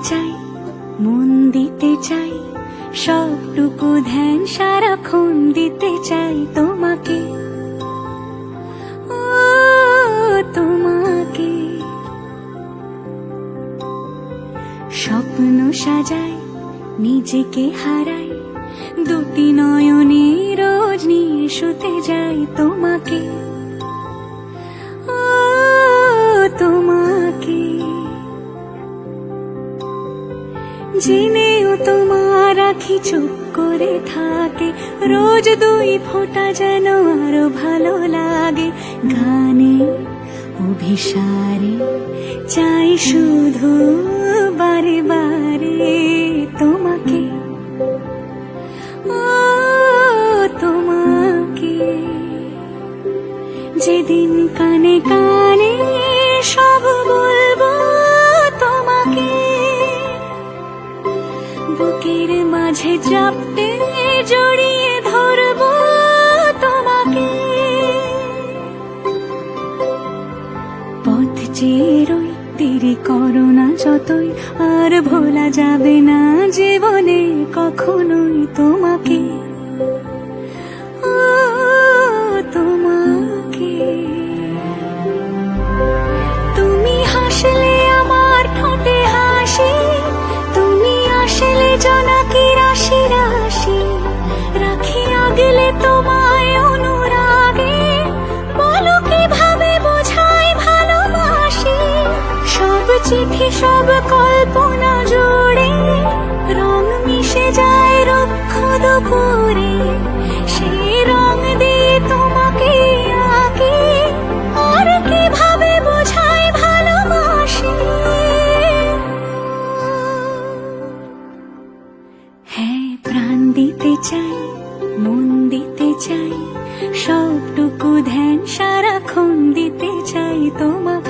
চাই, মন দিতে চাই, সবটুকু ধ্যান সারাক্ষণ দিতে চাই তোমাকে, ও তোমাকে। স্বপ্ন সাজাই, নিজেকে হারাই, দুটি নয়নে রোজ নিয়ে শুতে যাই তোমাকে, ও তোমাকে। জেনেও তোমার আখি চুপ করে থাকে, রোজ দুই ফোঁটা যেন আরো ভালো লাগে। গানে অভিসারে চাই শুধু বারে বারে তোমাকে, ও তোমাকে। যেদিন কানে কানে সব বলবো তোমাকে, বুকের মাঝে চাপটে জড়িয়ে ধরবো তোমাকে। পথ চেয়ে রই, দেরি করো না যতই, আর ভোলা যাবে না জীবনে কখনোই তোমাকে, ও তোমাকে। তুমি হাসলে আমার ঠোঁটে হাসি, তুমি আসলে জোনাকি রাশি রাশি, রাখি আগলে তোমায় অনুরাগে, বলো কিভাবে বোঝাই ভালোবাসি। সব চিঠি সব কল্পনা জুড়ে রং মিশে যায় রুক্ষ দুপুরে, সেই রং দিয়ে তোমাকে আঁকি, আর কিভাবে বোঝাই ভালোবাসি। হ্যাঁ, প্রাণ দিতে চাই, মন দিতে চাই, সবটুকু ধ্যান সারাক্ষণ দিতে চাই তোমাকে।